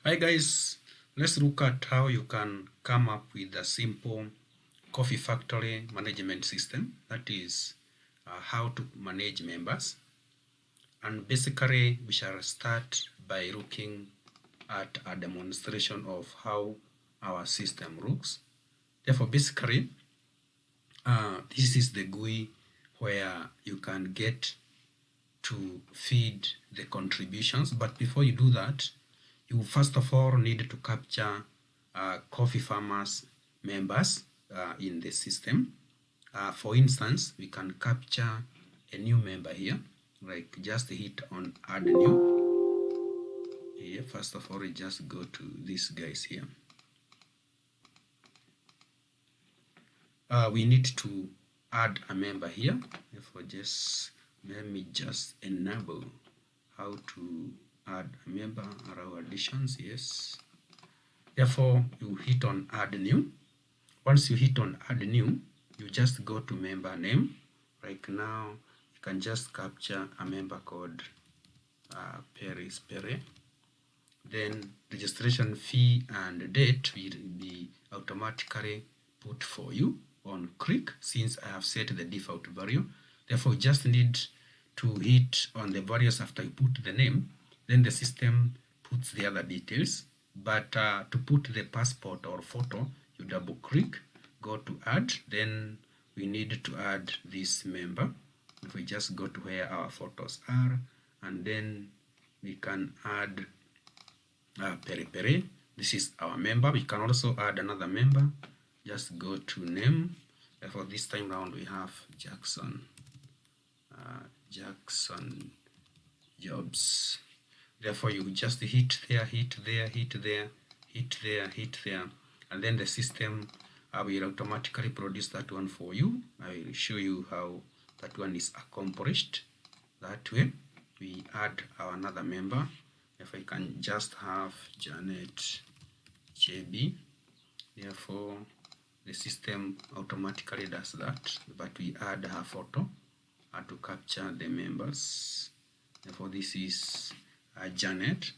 Hi guys, let's look at how you can come up with a simple coffee factory management system. That is how to manage members. And basically we shall start by looking at a demonstration of how our system looks. Therefore basically this is the GUI where you can get to feed the contributions, but before you do that, you first of all need to capture coffee farmers members in the system. For instance, we can capture a new member here, like just hit on add new. Here, first of all, we just go to these guys here. We need to add a member here. Therefore, just let me just enable how to add a member, allow additions. Yes. Therefore, you hit on add new. Once you hit on add new, you just go to member name. Right now, you can just capture a member called Paris Pere. Then registration fee and date will be automatically put for you on click, since I have set the default value. Therefore, you just need to hit on the values after you put the name. Then the system puts the other details. But to put the passport or photo, you double click, go to add. Then we need to add this member. If we just go to where our photos are, and then we can add Pere Pere. This is our member. We can also add another member. Just go to name. For this time round, we have Jackson. Jackson Jobs. Therefore, you just hit there, hit there, hit there, hit there, hit there, and then the system will automatically produce that one for you. I will show you how that one is accomplished. That way, we add our another member. If I can just have Janet JB. Therefore, the system automatically does that, but we add her photo to capture the members. Therefore, this is Janet.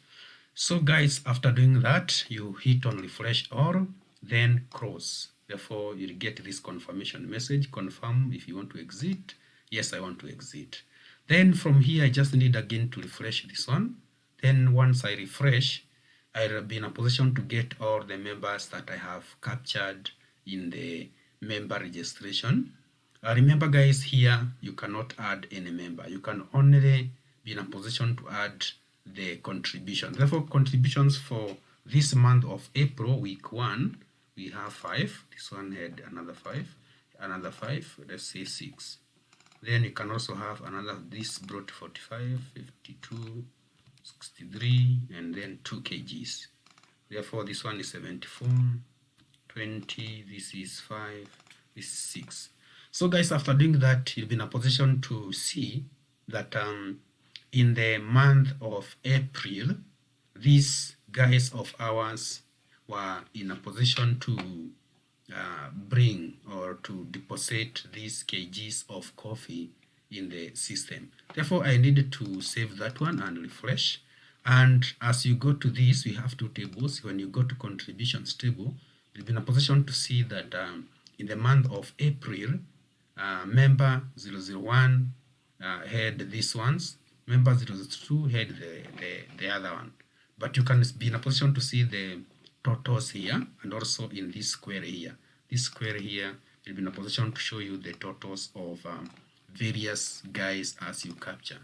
So guys, after doing that, you hit on refresh all, then close. Therefore, you'll get this confirmation message, confirm if you want to exit. Yes, I want to exit. Then from here, I just need again to refresh this one. Then once I refresh, I'll be in a position to get all the members that I have captured in the member registration. Remember guys, here you cannot add any member. You can only be in a position to add the contribution. Therefore, contributions for this month of April, week 1, we have 5. This one had another 5, another 5, let's say 6. Then you can also have another, this brought 45, 52, 63, and then 2 kgs. Therefore, this one is 74, 20, this is 5, this is 6. So guys, after doing that, you'll be in a position to see that in the month of April, these guys of ours were in a position to bring or to deposit these kgs of coffee in the system. Therefore, I needed to save that one and refresh. And as you go to this, we have two tables. When you go to contributions table, you'll be in a position to see that in the month of April, member 001 had these ones, member 002 had the other one. But you can be in a position to see the totals here, and also in this query here. This query here will be in a position to show you the totals of various guys as you capture.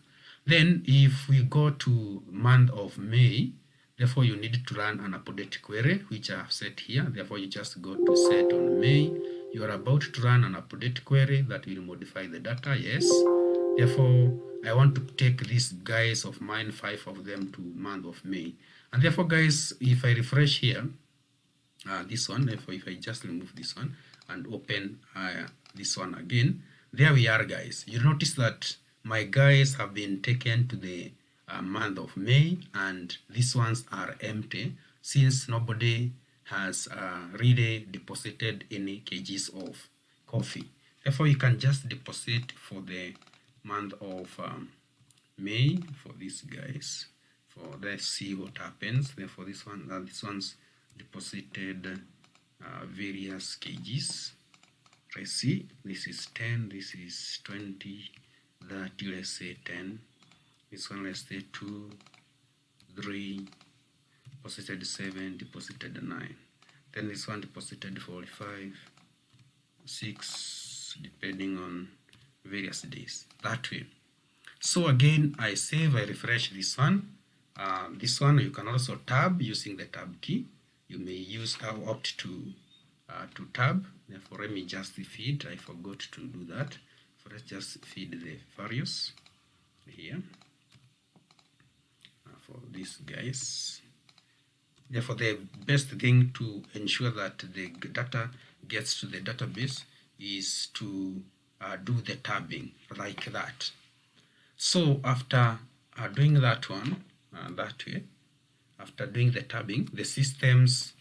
Then if we go to month of May, therefore you need to run an update query, which I have set here. Therefore you just go to set on May. You are about to run an update query that will modify the data. Yes. Therefore, I want to take these guys of mine, 5 of them, to month of May. And therefore, guys, if I refresh here, this one, therefore, if I just remove this one and open this one again, there we are, guys. You notice that my guys have been taken to the month of May, and these ones are empty since nobody has really deposited any kgs of coffee. Therefore, you can just deposit for the month of May for these guys. for let's see what happens. Therefore this one's deposited various kgs. Let's see, this is 10, this is 20, 30, let's say 10. This one, let's say 2, 3, deposited 7, deposited 9. Then this one deposited 45, 6, depending on various days. That way. So again, I save, I refresh this one. This one you can also tab using the tab key. You may use opt to tab. Therefore, let me just feed. I forgot to do that. So let's just feed the various here for these guys. Therefore, the best thing to ensure that the data gets to the database is to do the tabbing like that. So after doing that one, that way, after doing the tabbing, the systems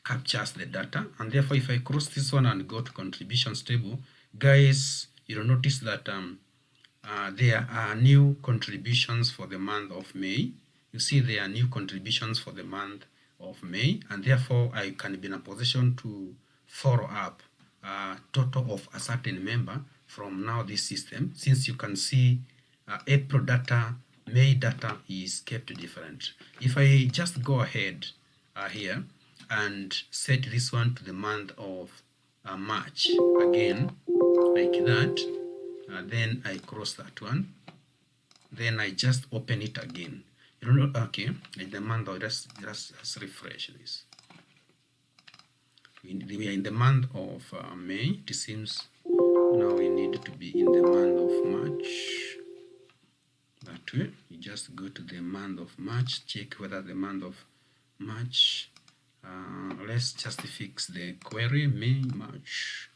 captures the data, and therefore if I cross this one and go to contributions table, guys, you'll notice that there are new contributions for the month of May. You see there are new contributions for the month of May, and therefore I can be in a position to follow up total of a certain member from now this system, since you can see April data, May data is kept different. If I just go ahead here and set this one to the month of March again, like that, then I cross that one, then I just open it again. You know, okay, in the month of, let's refresh this. We are in the month of May. It seems now we need to be in the month of March. That way, you just go to the month of March, check whether the month of March, let's just fix the query, May, March.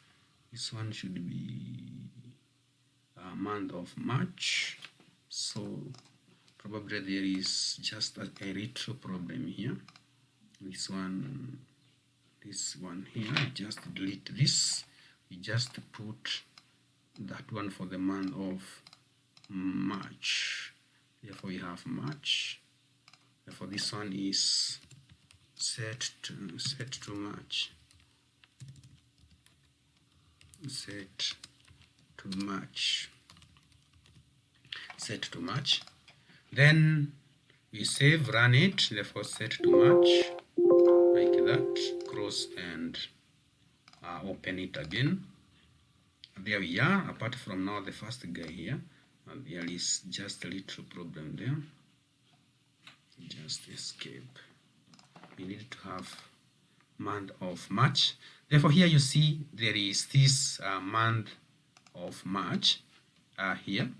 This one should be month of March. So probably there is just a retro problem here. This one here, just delete this. We just put that one for the month of March. Therefore we have March. Therefore this one is set to March. Set to March. Set to March. Then we save, run it. Therefore set to March, like that. Cross and open it again. There we are. Apart from now the first guy here, there is just a little problem there. Just escape. We need to have month of March. Therefore here you see there is this month of March here.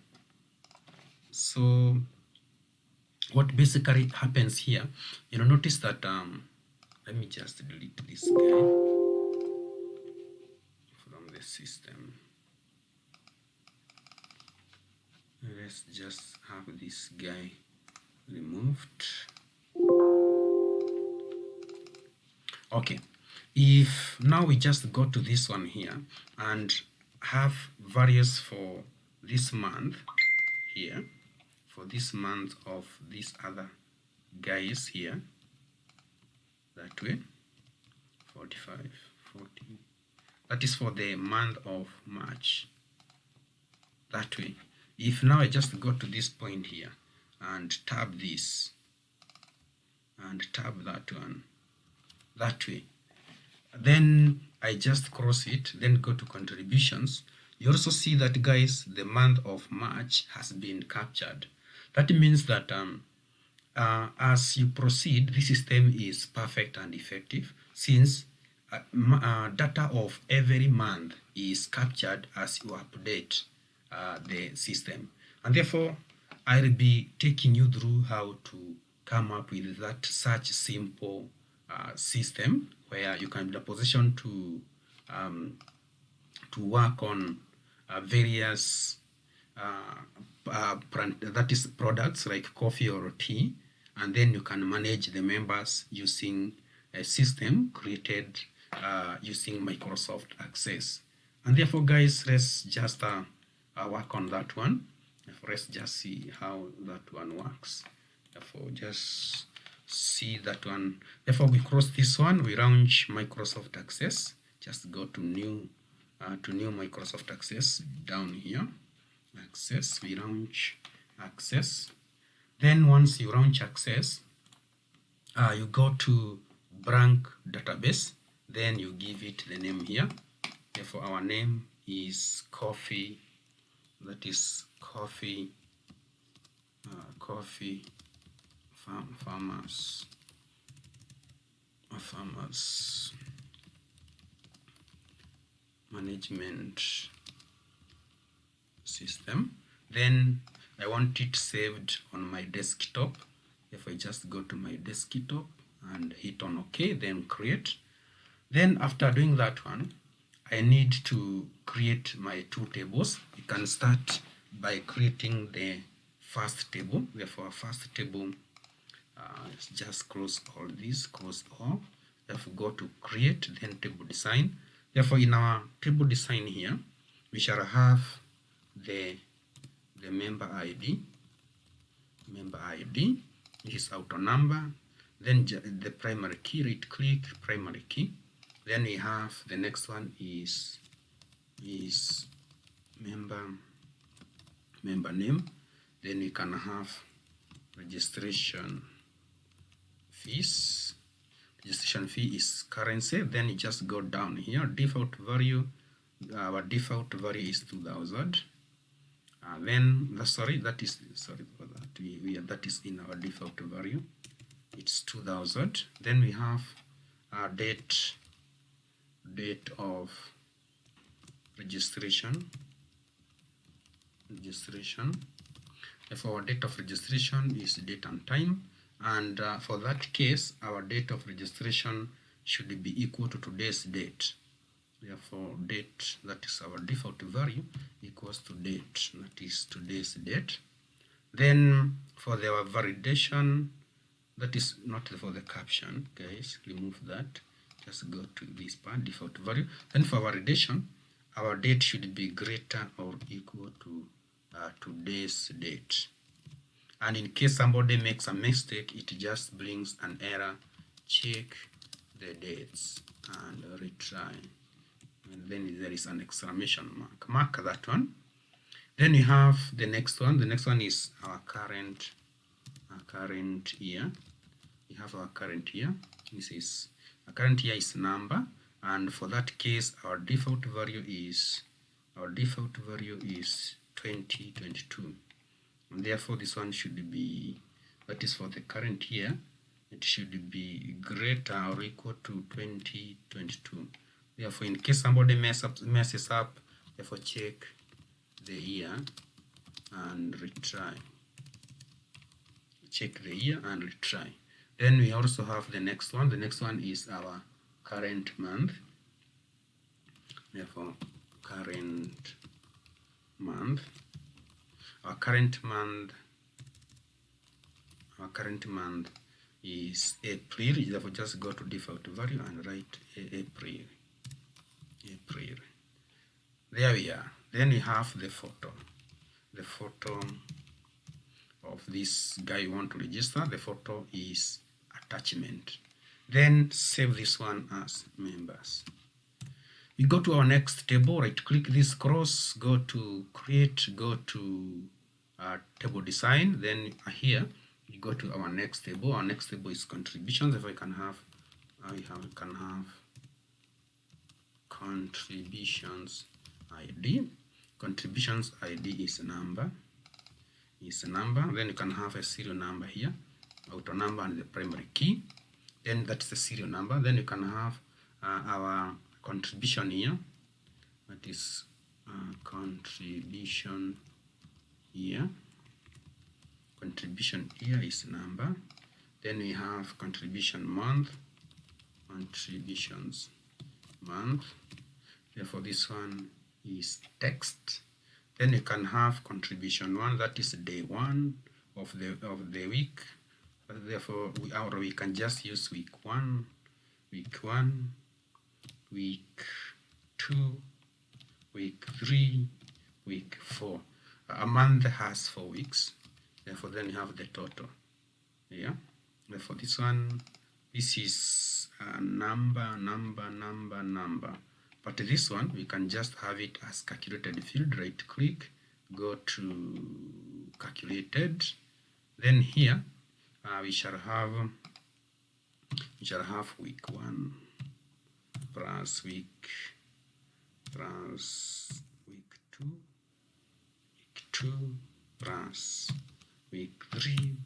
So what basically happens here, you'll notice that let me just delete this guy from the system. Let's just have this guy removed. Okay, if now we just go to this one here and have values for this month here, for this month of these other guys here, that way, 45, 40, that is for the month of March, that way. If now I just go to this point here and tab this and tab that one, that way, then I just cross it, then go to contributions. You also see that, guys, the month of March has been captured. That means that as you proceed, the system is perfect and effective, since data of every month is captured as you update the system. And therefore, I'll be taking you through how to come up with that such simple system where you can be in a position to work on various that is products like coffee or tea, and then you can manage the members using a system created using Microsoft Access. And therefore, guys, let's just work on that one. Let's just see how that one works. Therefore, just see that one. Therefore, we cross this one, we launch Microsoft Access. Just go to new Microsoft Access down here. Access, we launch Access. Then once you launch Access, you go to blank database. Then you give it the name here. Therefore, our name is Coffee. That is Coffee. Coffee farmers management system. Then I want it saved on my desktop. If I just go to my desktop and hit on OK, then create. Then after doing that one, I need to create my two tables. You can start by creating the first table. Therefore, first table, just close all these, close all. Therefore, go to create, then table design. Therefore, in our table design here, we shall have the member ID, which is auto number. Then the primary key, right click, primary key. Then we have the next one is member name. Then we can have registration fees. Registration fee is currency. Then you just go down here. Default value. Our default value is 2000. Then that is in our default value. It's 2000. Then we have our date of registration. If our date of registration is date and time, and for that case, our date of registration should be equal to today's date. Therefore, date, that is our default value, equals to date, that is today's date. Then for our validation, that is not for the caption, guys, remove that. Just go to this part, default value. Then for validation, our date should be greater or equal to today's date. And in case somebody makes a mistake, it just brings an error. Check the dates and retry. And then there is an exclamation mark. Mark that one. Then we have the next one. The next one is our current year. We have our current year. This is our current year is number, and for that case, our default value is 2022. And therefore, this one should be, that is for the current year, it should be greater or equal to 2022. Therefore, in case somebody messes up, therefore check the year and retry. Check the year and retry. Then we also have the next one. The next one is our current month. Therefore, current month. Our current month is April. Therefore, just go to default value and write April. There we are. Then we have the photo. The photo of this guy you want to register. The photo is attachment. Then save this one as members. We go to our next table, right click this cross, go to create, go to table design. Then here you go to our next table. Our next table is contributions. If I can have contributions ID. Contributions ID is a number. Then you can have a serial number here, auto number and the primary key. Then that's the serial number. Then you can have our contribution here. That is contribution here. Contribution here is number. Then we have contribution month. Contributions month. Therefore, this one is text. Then you can have contribution 1, that is day 1 of the week. Therefore, we can just use week 1, week 2, week 3, week 4. A month has 4 weeks. Therefore, then you have the total. Yeah. For this one, this is number. But this one, we can just have it as calculated field. Right click, go to calculated. Then here we shall have week 1 plus week 2 plus week 3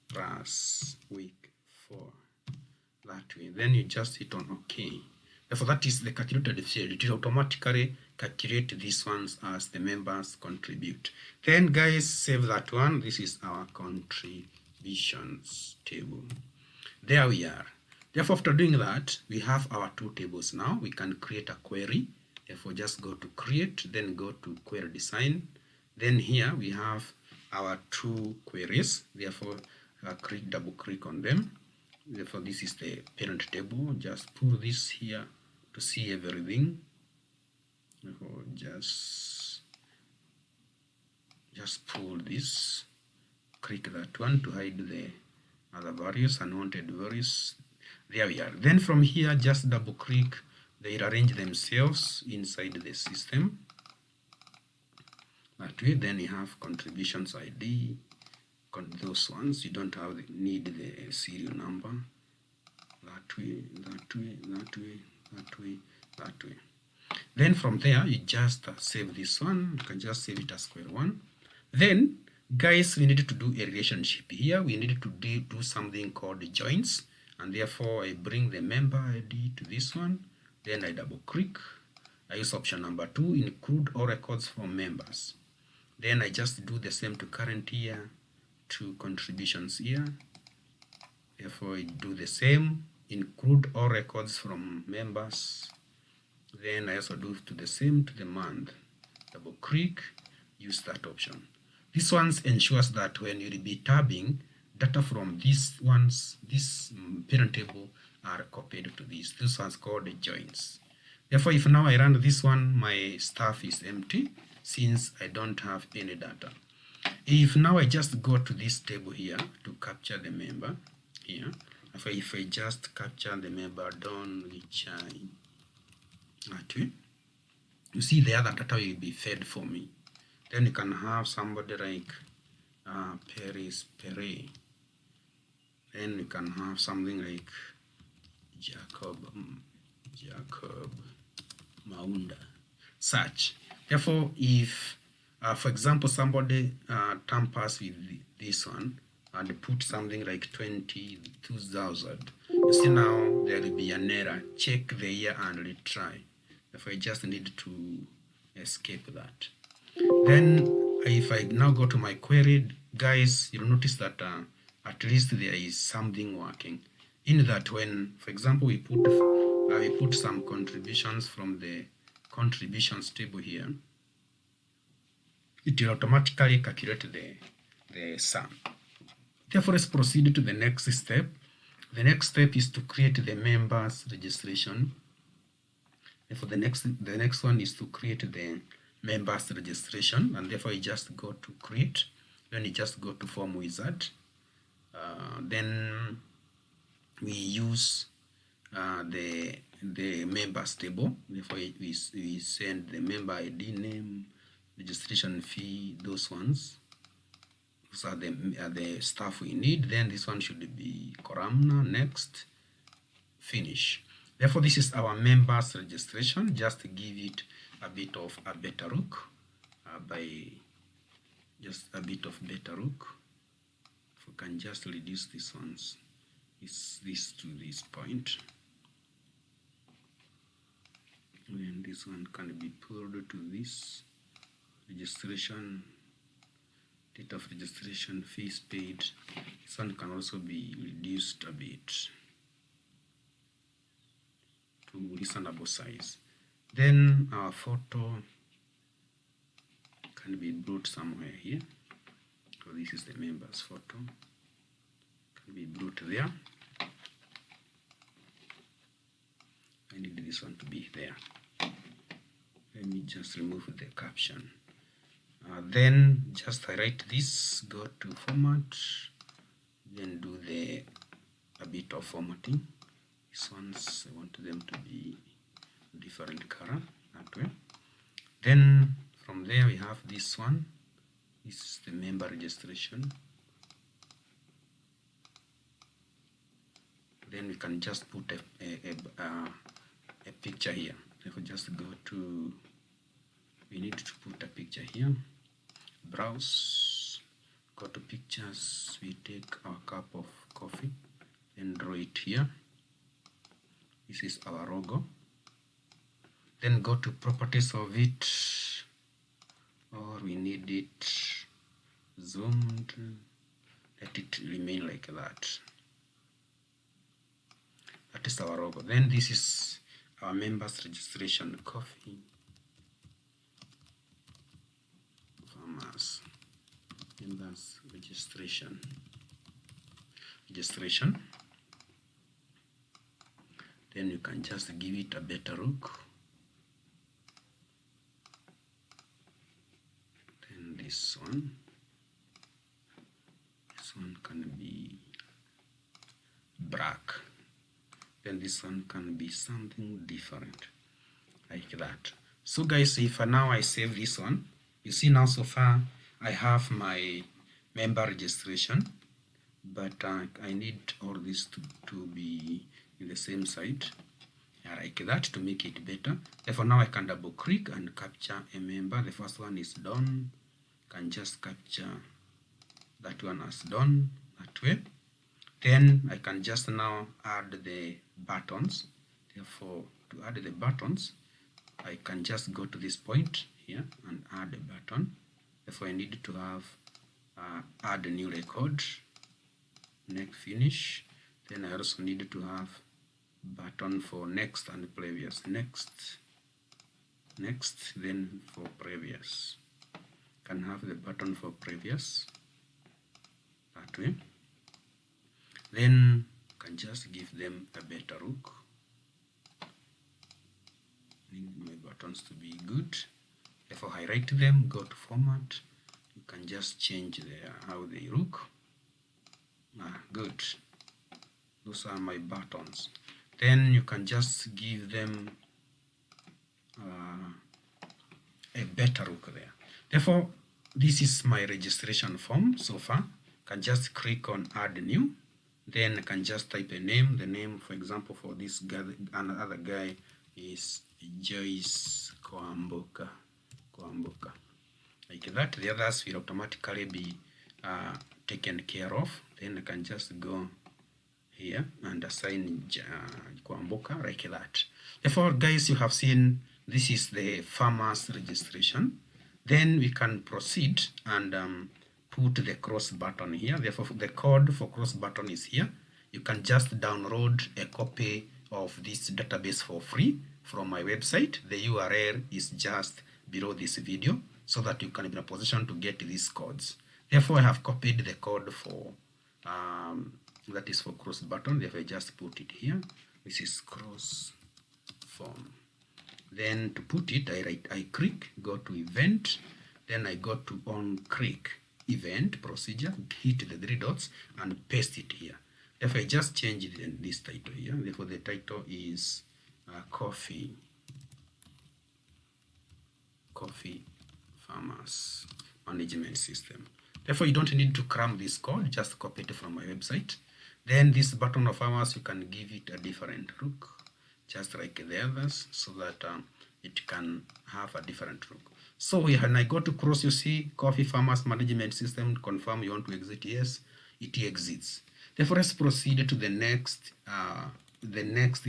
plus week 4, that way. Then you just hit on OK. Therefore, that is the calculated field. It will automatically calculate these ones as the members contribute. Then guys, save that one. This is our contributions table. There we are. Therefore, after doing that, we have our two tables now. We can create a query. Therefore, just go to create, then go to query design. Then here we have our two queries. Therefore, double click on them. Therefore, this is the parent table. Just pull this here to see everything. Therefore, just pull this. Click that one to hide the other values, unwanted values. There we are. Then from here, just double click. They arrange themselves inside the system. That way, then you have contributions ID. Those ones you don't have need the serial number. That way. Then from there, you just save this one. You can just save it as square one. Then, guys, we need to do a relationship here. We need to do something called joins, and therefore I bring the member ID to this one. Then I double click. I use option number 2, include all records from members. Then I just do the same to current year, to contributions here. Therefore, I do the same, include all records from members. Then I also do to the same to the month. Double click, use that option. This one ensures that when you will be tabbing, data from these ones, this parent table, are copied to this. This one's called joins. Therefore, if now I run this one, my stuff is empty since I don't have any data. If now I just go to this table here to capture the member here, if I just capture the member Don Richai, that way, you see the other data will be fed for me. Then you can have somebody like Paris Pere. Then you can have something like Jacob Maunda, such. Therefore, if for example somebody tampers with this one and put something like 22,000, you see now there will be an error. Check the year and retry. Therefore, I just need to escape that. Then if I now go to my query, guys, you'll notice that at least there is something working. In that, when, for example, we put some contributions from the contributions table here, it will automatically calculate the sum. Therefore, let's proceed to the next step. The next step is to create the members registration. Therefore, the next one is to create the members registration, and therefore you just go to create. Then you just go to form wizard. Then we use the members table. Therefore, we send the member ID, name, registration fee, those ones. Those are the stuff we need. Then this one should be columnar, next, finish. Therefore, this is our members registration. Just to give it a bit of a better look just a bit of better look. If we can just reduce these ones, this to this point. Then this one can be pulled to this registration, date of registration, fees paid. This one can also be reduced a bit to reasonable size. Then our photo can be brought somewhere here. So this is the member's photo. Can be brought there. I need this one to be there. Let me just remove the caption. Then just highlight this, go to format, then do a bit of formatting. These ones I want them to be different color, that way. Then from there we have this one. This is the member registration. Then we can just put a picture here. If we just go to, we need to put a picture here. Browse, go to pictures, we take our cup of coffee and draw it here. This is our logo. Then go to properties of it, or we need it zoomed. Let it remain like that. That is our logo. Then this is our members registration, coffee farmers members registration. Then you can just give it a better look. Then this one can be black. Then this one can be something different like that. So guys, if now I save this one, you see now so far I have my member registration, but I need all this to be in the same site, like that, to make it better. Therefore now I can double click and capture a member. The first one is done. Can just capture that one as done, that way. Then I can just now add the buttons. Therefore, to add the buttons, I can just go to this point here and add a button. Therefore, I need to have add a new record, next finish. Then I also need to have button for next and previous. Next, then for previous. Can have the button for previous, that way. Then can just give them a better look. Need my buttons to be good. Therefore, highlight them, go to format. You can just change how they look. Good. Those are my buttons. Then you can just give them a better look there. Therefore, this is my registration form so far. Can just click on add new. Then I can just type a name. The name, for example, for this guy, another guy, is Joyce Kwamboka. Like that. The others will automatically be taken care of. Then I can just go here and assign Kwamboka, like that. Therefore, guys, you have seen this is the farmers registration. Then we can proceed and put the cross button here. Therefore, the code for cross button is here. You can just download a copy of this database for free from my website. The URL is just below this video so that you can be in a position to get these codes. Therefore, I have copied the code for that is for cross button. Therefore, I just put it here. This is cross form. Then to put it, I click, go to event, then I go to on click event procedure, hit the three dots and paste it here. Therefore, I just change this title here. Therefore, the title is coffee farmers management system. Therefore, you don't need to cram this code, just copy it from my website. Then this button of farmers, you can give it a different look, just like the others, so that it can have a different look. So when I go to cross, you see coffee farmers management system, confirm you want to exit, yes, it exits. Therefore, let's proceed to the next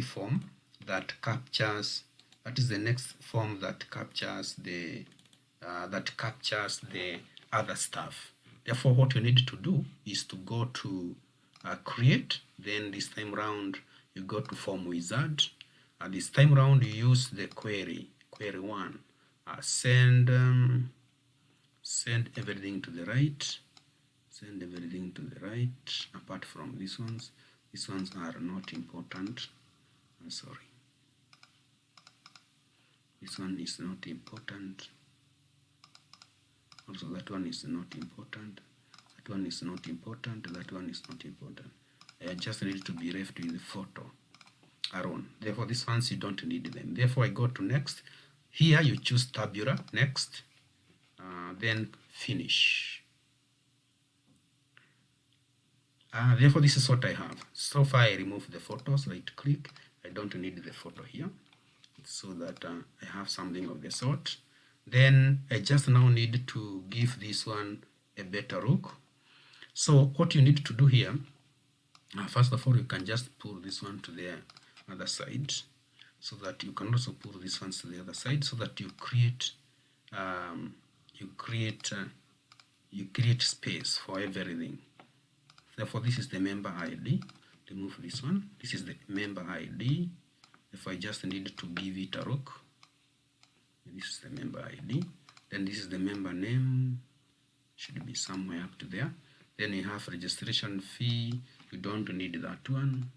form that captures, that is the next form that captures the other stuff. Therefore, what you need to do is to go to create. Then this time round, you go to form wizard. This time round, you use the query one. Send everything to the right. Send everything to the right. Apart from these ones are not important. Sorry. This one is not important. Also, that one is not important. That one is not important. That one is not important. I just need to be left with the photo alone. Therefore, these ones you don't need them. Therefore, I go to next. Here you choose tabular, next, then finish. Therefore, this is what I have. So far, I remove the photos, right click. I don't need the photo here, so that I have something of the sort. Then I just now need to give this one a better look. So what you need to do here, first of all, you can just pull this one to the other side, so that you can also pull this one to the other side, so that you create space for everything. Therefore, this is the member ID. Remove this one. This is the member ID. If I just need to give it a look, this is the member ID. Then this is the member name. Should be somewhere up to there. Then you have registration fee. You don't need that one.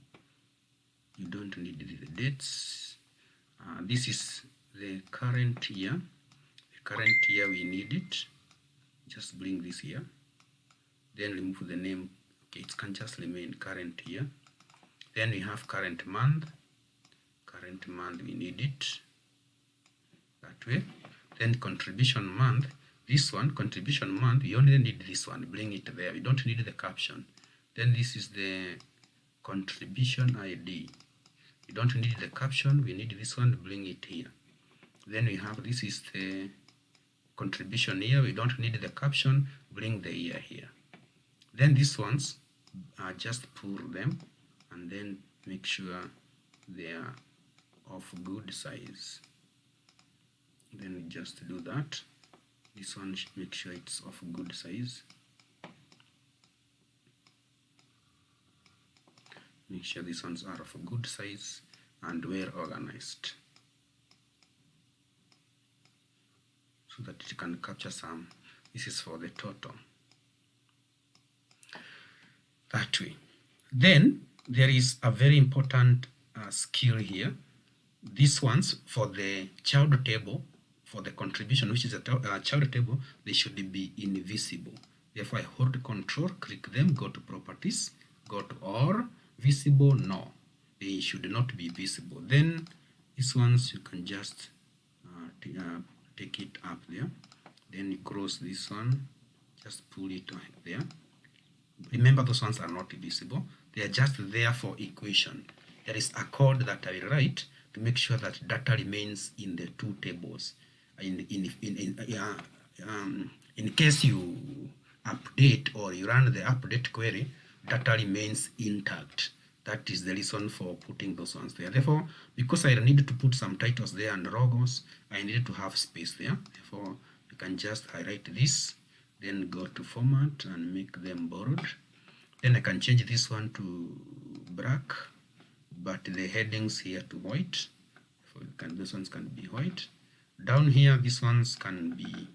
You don't need the dates. This is the current year. The current year we need it. Just bring this here. Then remove the name. Okay, it can just remain current year. Then we have current month. Current month we need it that way. Then contribution month. This one, contribution month, we only need this one. Bring it there. We don't need the caption. Then this is the contribution ID. We don't need the caption. We need this one. Bring it here. Then we have, this is the contribution year. We don't need the caption. Bring the year here. Then these ones, just pull them and then make sure they are of good size. Then we just do that. This one should make sure it's of good size. Make sure these ones are of good size and well organized, so that it can capture some. This is for the total. That way. Then there is a very important skill here. These ones for the child table, for the contribution, which is a child table, they should be invisible. Therefore, I hold Control, click them, go to Properties, go to All, Visible, No. They should not be visible. Then these ones you can just take it up there. Then you close this one, just pull it there. Remember, those ones are not visible. They are just there for equation. There is a code that I will write to make sure that data remains in the two tables. In case you update or you run the update query, data remains intact. That is the reason for putting those ones there. Therefore, because I needed to put some titles there and logos, I needed to have space there. Therefore, you can just highlight this, then go to Format and make them bold. Then I can change this one to black, but the headings here to white. So these ones can be white. Down here, these ones can be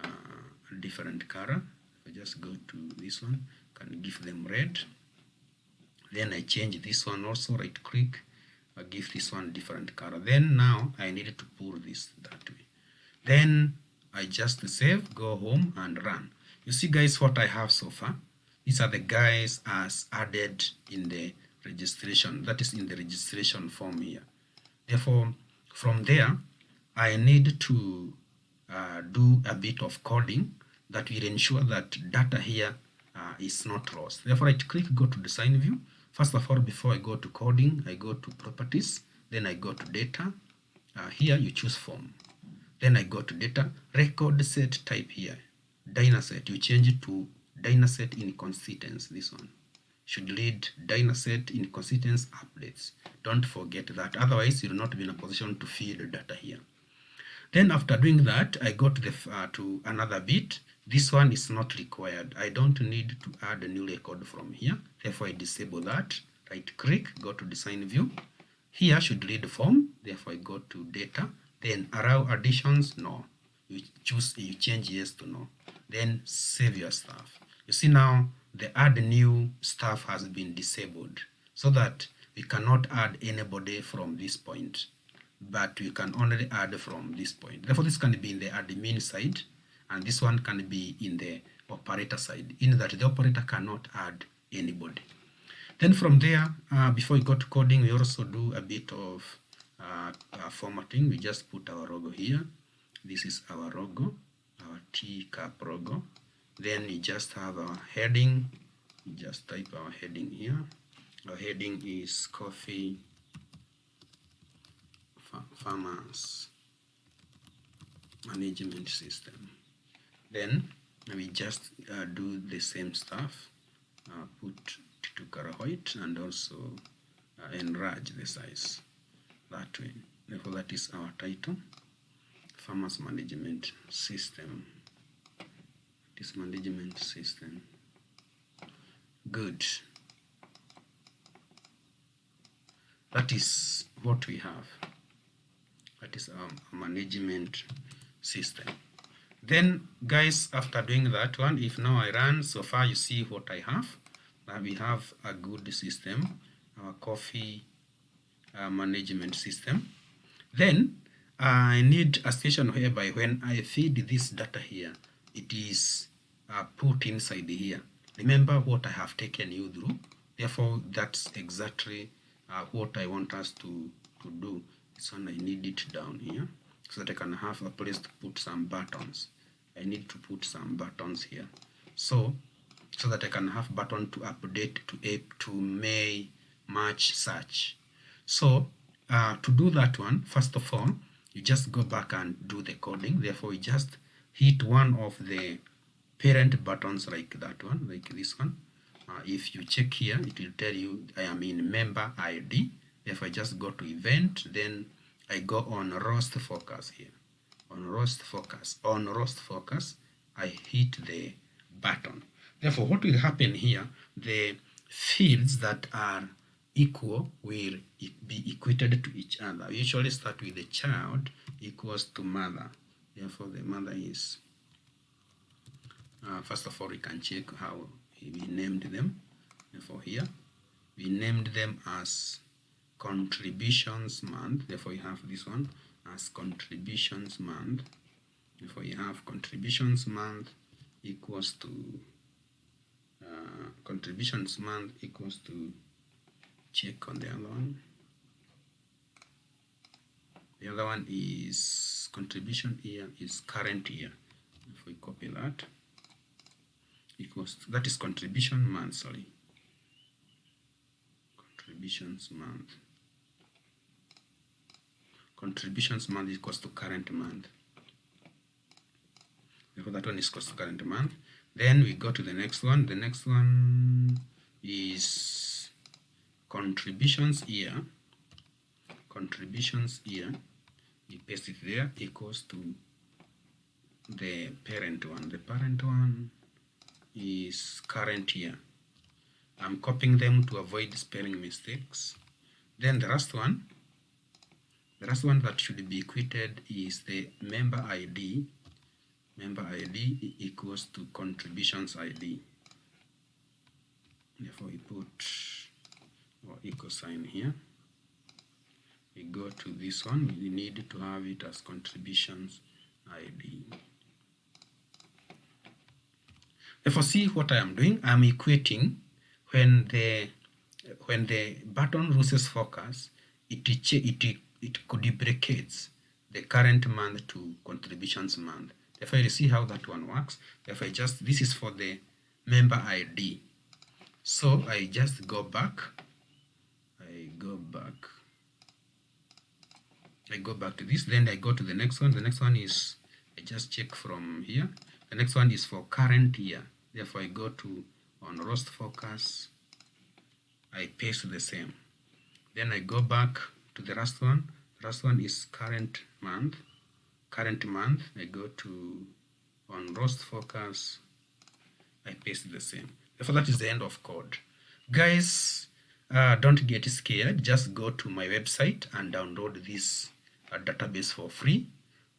a different color. I just go to this one, can give them red. Then I change this one also, right click, I give this one different color. Then now I need to pull this that way. Then I just save, go home and run. You see guys what I have so far. These are the guys as added in the registration, that is in the registration form here. Therefore, from there, I need to do a bit of coding that will ensure that data here is not lost. Therefore, I click, go to Design View. First of all, before I go to coding, I go to Properties, then I go to Data. Here you choose Form. Then I go to Data, Record Set Type here. Dynaset, you change it to Dynaset Inconsistence, this one. Should read Dynaset Inconsistence Updates. Don't forget that, otherwise you will not be in a position to feed data here. Then after doing that, I go to the to another bit. This one is not required. I don't need to add a new record from here. Therefore, I disable that. Right click, go to Design View. Here should read Form. Therefore, I go to Data. Then allow additions, no. You change yes to no. Then save your stuff. You see now the add new stuff has been disabled, so that we cannot add anybody from this point, but we can only add from this point. Therefore, this can be in the admin side, and this one can be in the operator side, in that the operator cannot add anybody. Then from there, before we go to coding, we also do a bit of formatting. We just put our logo here. This is our logo, our teacup logo. Then we just have our heading. We just type our heading here. Our heading is Coffee Farmers Management System. Then we just do the same stuff, put to Karahoit and also enlarge the size that way. Therefore, that is our title, Farmers Management System. This management system. Good. That is what we have. That is our management system. Then, guys, after doing that one, if now I run, so far you see what I have. We have a good system, our coffee management system. Then I need a station whereby when I feed this data here, it is put inside here. Remember what I have taken you through. Therefore, that's exactly what I want us to do. So I need it down here so that I can have a place to put some buttons. I need to put some buttons here. So that I can have button to update to May, March search. So to do that one, first of all, you just go back and do the coding. Therefore, you just hit one of the parent buttons like that one, like this one. If you check here, it will tell you I am in member ID. Therefore, I just go to event, then I go on roast focus here. On roast focus, I hit the button. Therefore, what will happen here, the fields that are equal will be equated to each other. We usually start with the child equals to mother. Therefore, the mother is, first of all, we can check how we named them. Therefore, here, we named them as contributions month. Therefore, you have this one as contributions month. Therefore, you have contributions month equals to contributions month equals to, check on the other one. The other one is contribution year is current year. If we copy that, equals to, that is contribution month, sorry. Contributions month. Contributions month equals to current month. Therefore, that one is equals to current month. Then we go to the next one. The next one is contributions year. Contributions year. You paste it there, equals to the parent one. The parent one is current year. I'm copying them to avoid spelling mistakes. Then the last one that should be equated is the member ID. Member ID equals to contributions ID. Therefore, we put our equal sign here. We go to this one. We need to have it as contributions ID. Therefore, see what I am doing. I am equating when the button loses focus, it deprecates the current month to contributions month. Therefore, you see how that one works. Therefore, this is for the member ID. So I just go back. I go back to this. Then I go to the next one. The next one is, I just check from here. The next one is for current year. Therefore, I go to on roast focus. I paste the same. Then I go back to the last one. The last one is current month. Current month, I go to on roast focus, I paste the same. Therefore, that is the end of code. Guys, don't get scared. Just go to my website and download this database for free.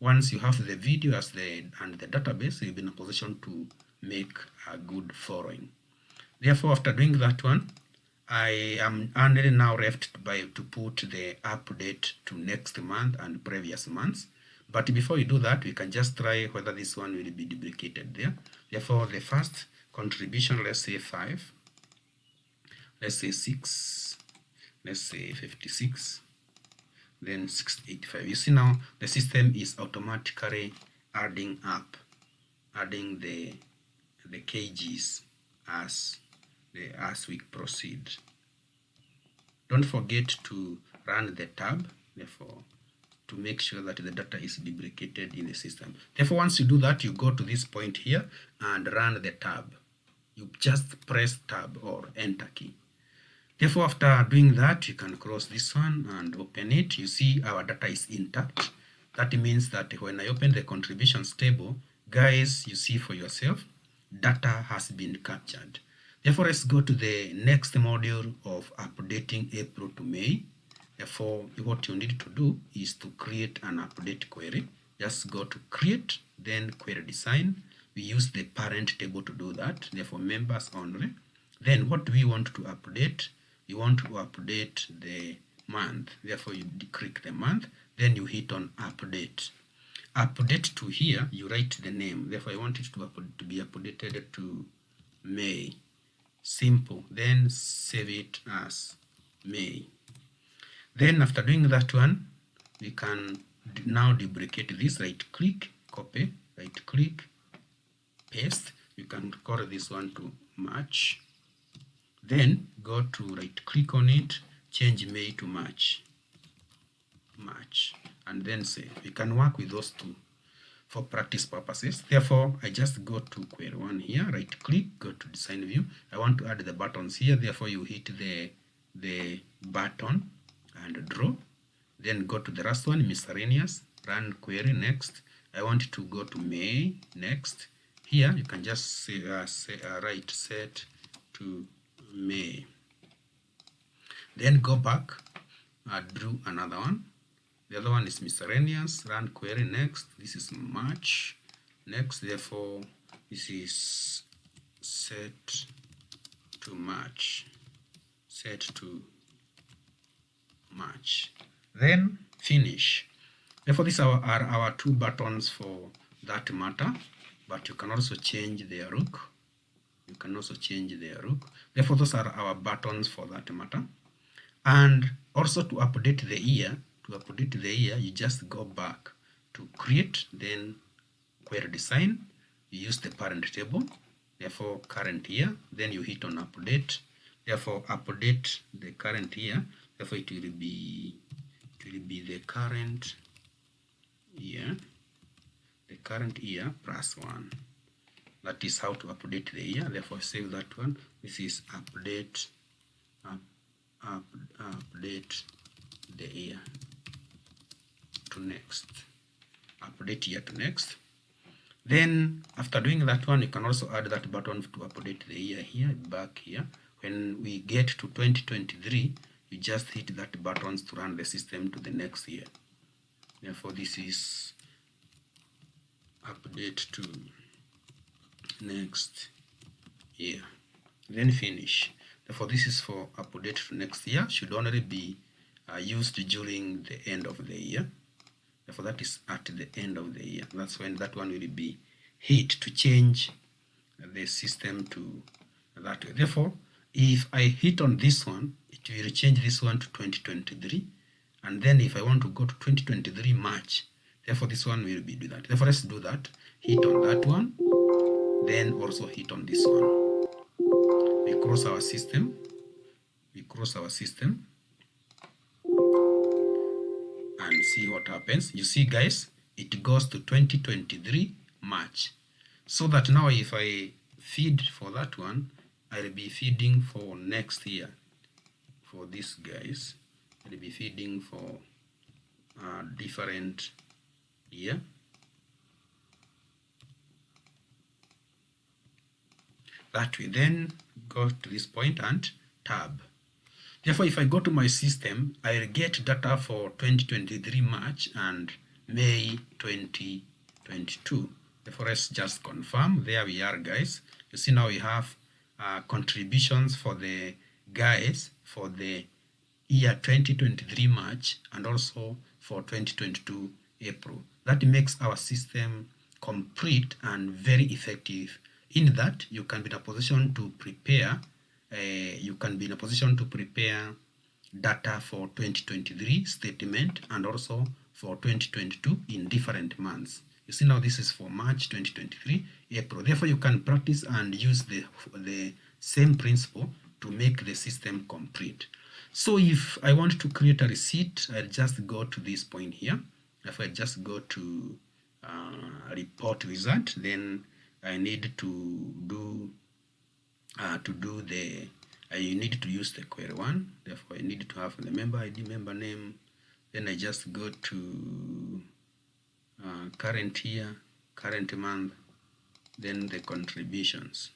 Once you have the video and the database, you'll be in a position to make a good following. Therefore, after doing that one, I am only now left to put the update to next month and previous months. But before we do that, we can just try whether this one will be duplicated there. Therefore, the first contribution, let's say 5, let's say 6, let's say 56, then 685. You see now the system is automatically adding the kgs as we proceed. Don't forget to run the tab, therefore, to make sure that the data is duplicated in the system. Therefore, once you do that, you go to this point here and run the tab. You just press tab or enter key. Therefore, after doing that, you can close this one and open it. You see our data is intact. That means that when I open the contributions table, guys, you see for yourself, data has been captured. Therefore, let's go to the next module of updating April to May. Therefore, what you need to do is to create an update query. Just go to create, then query design. We use the parent table to do that. Therefore, members only. Then what do we want to update? We want to update the month. Therefore, you click the month. Then you hit on update. Update to here, you write the name. Therefore, I want it to be updated to May. Simple. Then save it as May. Then after doing that one, we can now duplicate this. Right click, copy, right click, paste. You can call this one to March. Then go to right click on it, change May to March, and then save. We can work with those two for practice purposes. Therefore, I just go to query 1 here, right click, go to design view. I want to add the buttons here. Therefore, you hit the button and draw. Then go to the last one, miscellaneous, run query next. I want to go to May next. Here you can just say, write set to May. Then go back, drew another one. The other one is miscellaneous, run query next. This is March next. Therefore, this is set to March. Set to March. Then finish. Therefore, these are our two buttons for that matter, but you can also change their look. Therefore, those are our buttons for that matter. And also to update the year, you just go back to create, then query design. You use the parent table, therefore current year, then you hit on update. Therefore, update the current year. Therefore, it will be the current year, plus 1. That is how to update the year. Therefore, save that one. This is update the year to next. Update year to next. Then after doing that one, you can also add that button to update the year here, back here. When we get to 2023, you just hit that buttons to run the system to the next year. Therefore, this is update to next year. Then finish. Therefore, this is for update to next year. Should only be used during the end of the year. Therefore, that is at the end of the year. That's when that one will be hit to change the system to that way. Therefore, if I hit on this one, it will change this one to 2023. And then if I want to go to 2023 March, therefore this one will be do that. Therefore, let's do that. Hit on that one, then also hit on this one. We cross our system. And see what happens. You see, guys, it goes to 2023 March. So that now if I feed for that one, I'll be feeding for next year. For these guys, I'll be feeding for a different year. That way, then go to this point and tab. Therefore, if I go to my system, I'll get data for 2023 March and May 2022. Therefore, let's just confirm. There we are, guys. You see now we have contributions for the guys for the year 2023 March and also for 2022 April. That makes our system complete and very effective, in that you can be in a position to prepare data for 2023 statement and also for 2022 in different months. You see now this is for March 2023, April. Therefore, you can practice and use the same principle to make the system complete. So if I want to create a receipt, I'll just go to this point here. If I just go to report wizard, then I need to do you need to use the query one. Therefore, I need to have the member ID, member name. Then I just go to current year, current month, then the contributions.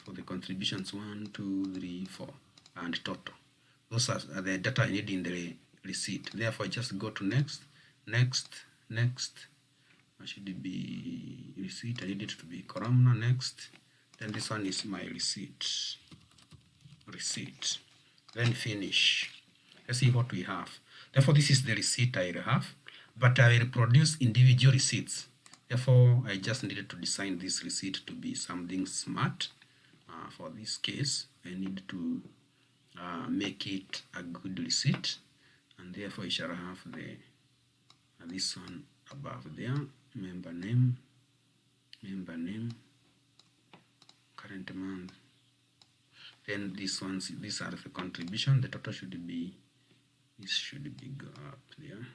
For the contributions 1, 2, 3, 4, and total. Those are the data I need in the receipt. Therefore, I just go to next. Should be receipt. I need it to be columnar. Next. Then this one is my receipt. Then finish. Let's see what we have. Therefore, this is the receipt I have, but I will produce individual receipts. Therefore, I just needed to design this receipt to be something smart. For this case, I need to make it a good receipt, and therefore I shall have this one above there, member name, current month. Then these are the contribution. The total should be, this should be go up there.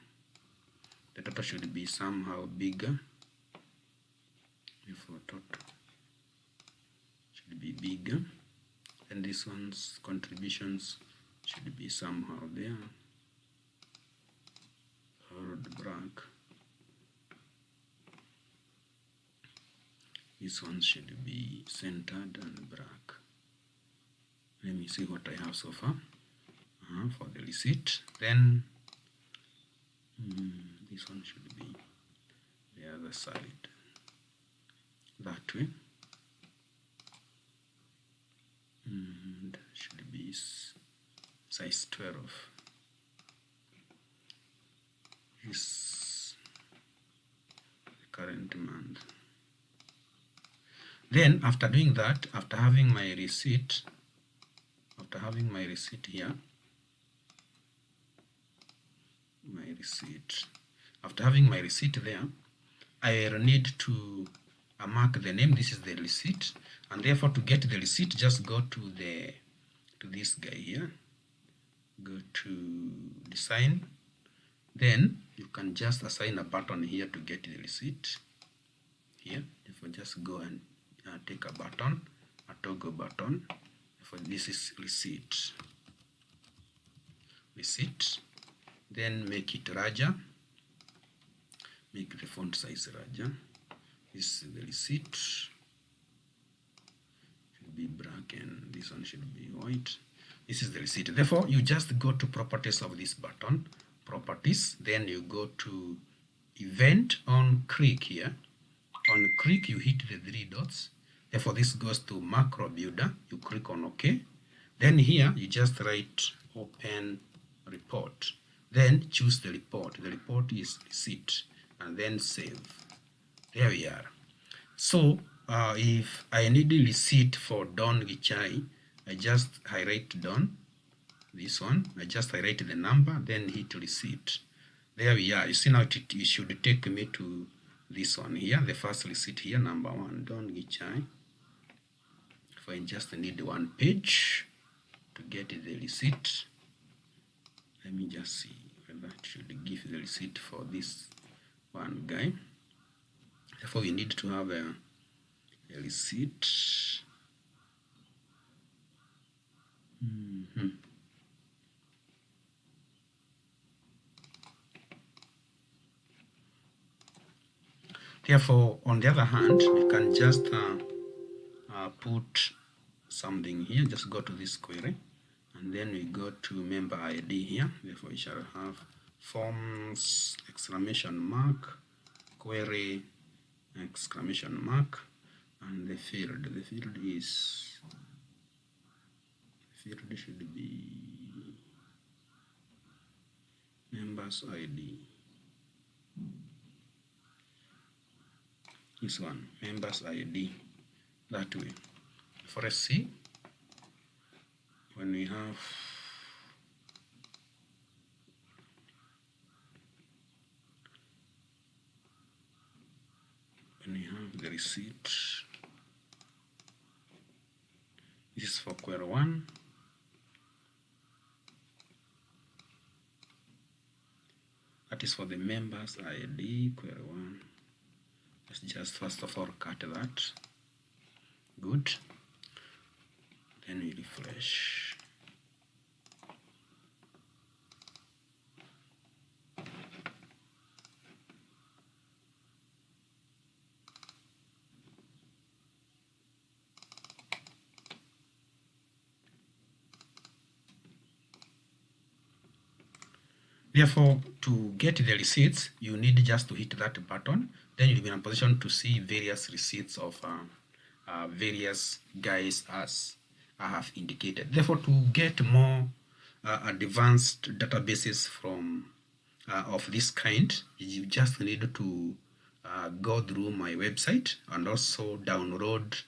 The total should be somehow bigger. Before total should be bigger. And this one's contributions should be somehow there. Bold black. This one should be centered and black. Let me see what I have so far for the receipt. Then this one should be the other side, that way. And should be size 12. Is the current month. Then after doing that, after having my receipt here, after having my receipt there, I will need to mark the name. This is the receipt, and therefore to get the receipt, just go to this guy here, go to design, then you can just assign a button here to get the receipt here. Therefore, just go and take a button, a toggle button. For this is receipt, then make it larger, make the font size larger. This is the receipt, should be black, and this one should be white. This is the receipt. Therefore, you just go to properties of this button, properties, then you go to event on click here. On click, you hit the 3 dots. Therefore, this goes to macro builder. You click on OK. Then here, you just write open report. Then choose the report. The report is receipt. And then save. There we are. So, if I need a receipt for Don Gichai, I just highlight Don. This one. I just highlight the number, then hit receipt. There we are. You see now it should take me to this one here. The first receipt here, number 1, Don Gichai. If I just need one page to get the receipt, let me just see whether it should give the receipt for this one guy. Therefore, we need to have a receipt. Therefore, on the other hand, you can just put something here. Just go to this query, and then we go to member ID here. Therefore, we shall have forms exclamation mark, query exclamation mark, and the field. The field should be members ID. this one, members ID, that way. For us, see, when we have the receipt, this is for query 1. That is for the members ID, query 1. Let's just first of all cut that. Good. Then we refresh. Therefore, to get the receipts, you need just to hit that button. Then you'll be in a position to see various receipts of various guys as I have indicated. Therefore, to get more advanced databases from of this kind, you just need to go through my website and also download